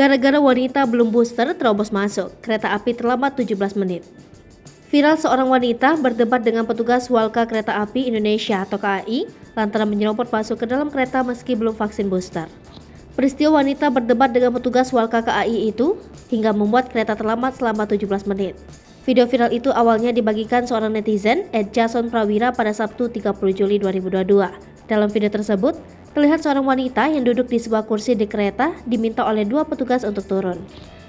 Gara-gara wanita belum booster terobos masuk, kereta api terlambat 17 menit. Viral seorang wanita berdebat dengan petugas Walka Kereta Api Indonesia atau KAI lantaran menyerobot masuk ke dalam kereta meski belum vaksin booster. Peristiwa wanita berdebat dengan petugas Walka KAI itu hingga membuat kereta terlambat selama 17 menit. Video viral itu awalnya dibagikan seorang netizen @jasonprawira pada Sabtu 30 Juli 2022. Dalam video tersebut, terlihat seorang wanita yang duduk di sebuah kursi di kereta diminta oleh dua petugas untuk turun.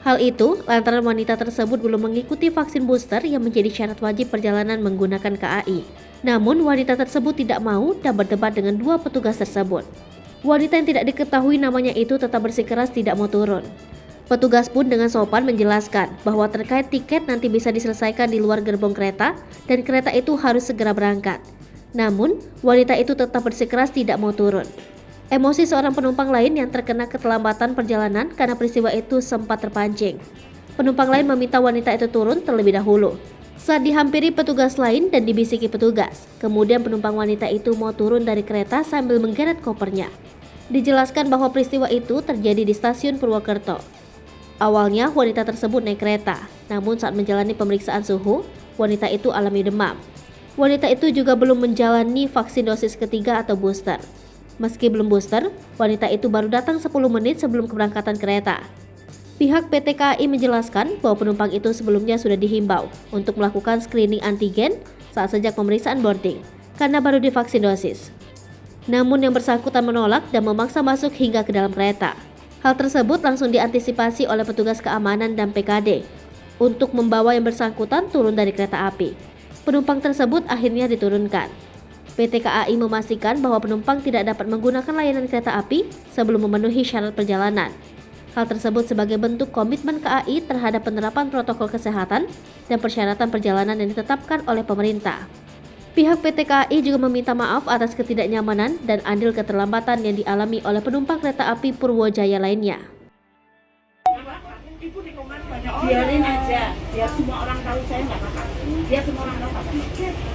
Hal itu lantaran wanita tersebut belum mengikuti vaksin booster yang menjadi syarat wajib perjalanan menggunakan KAI. Namun wanita tersebut tidak mau dan berdebat dengan dua petugas tersebut. Wanita yang tidak diketahui namanya itu tetap bersikeras tidak mau turun. Petugas pun dengan sopan menjelaskan bahwa terkait tiket nanti bisa diselesaikan di luar gerbong kereta dan kereta itu harus segera berangkat. Namun, wanita itu tetap bersikeras tidak mau turun. Emosi seorang penumpang lain yang terkena keterlambatan perjalanan karena peristiwa itu sempat terpancing. Penumpang lain meminta wanita itu turun terlebih dahulu. Saat dihampiri petugas lain dan dibisiki petugas, kemudian penumpang wanita itu mau turun dari kereta sambil menggeret kopernya. Dijelaskan bahwa peristiwa itu terjadi di stasiun Purwokerto. Awalnya wanita tersebut naik kereta, namun saat menjalani pemeriksaan suhu, wanita itu alami demam. Wanita itu juga belum menjalani vaksin dosis ketiga atau booster. Meski belum booster, wanita itu baru datang 10 menit sebelum keberangkatan kereta. Pihak PT KAI menjelaskan bahwa penumpang itu sebelumnya sudah dihimbau untuk melakukan screening antigen saat sejak pemeriksaan boarding, karena baru divaksin dosis. Namun yang bersangkutan menolak dan memaksa masuk hingga ke dalam kereta. Hal tersebut langsung diantisipasi oleh petugas keamanan dan PKD untuk membawa yang bersangkutan turun dari kereta api. Penumpang tersebut akhirnya diturunkan. PT KAI memastikan bahwa penumpang tidak dapat menggunakan layanan kereta api sebelum memenuhi syarat perjalanan. Hal tersebut sebagai bentuk komitmen KAI terhadap penerapan protokol kesehatan dan persyaratan perjalanan yang ditetapkan oleh pemerintah. Pihak PT KAI juga meminta maaf atas ketidaknyamanan dan andil keterlambatan yang dialami oleh penumpang kereta api Purwojaya lainnya. Biarin aja, biar semua orang tahu saya nggak apa-apa. Biar semua orang tahu apa.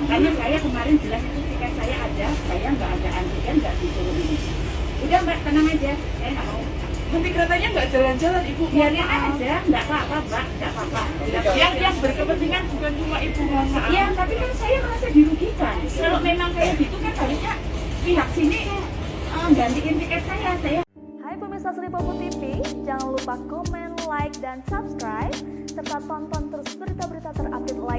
Karena saya kemarin jelas itu tiket saya ada, saya nggak ada antigen, nggak disuruh ini. Udah Mbak, tenang aja, saya nggak mau. Tapi keretanya nggak jalan-jalan, Ibu. Biarin aja, nggak apa-apa Mbak, nggak apa-apa. Yang berkepentingan bukan cuma Ibu, mohon maaf. Iya, tapi kan saya merasa dirugikan. Kalau memang kayak gitu kan harusnya pihak sini gantiin tiket saya. Hai pemirsa Sri Popo TV, jangan lupa komen, like, dan subscribe, serta tonton terus berita-berita terupdate lainnya.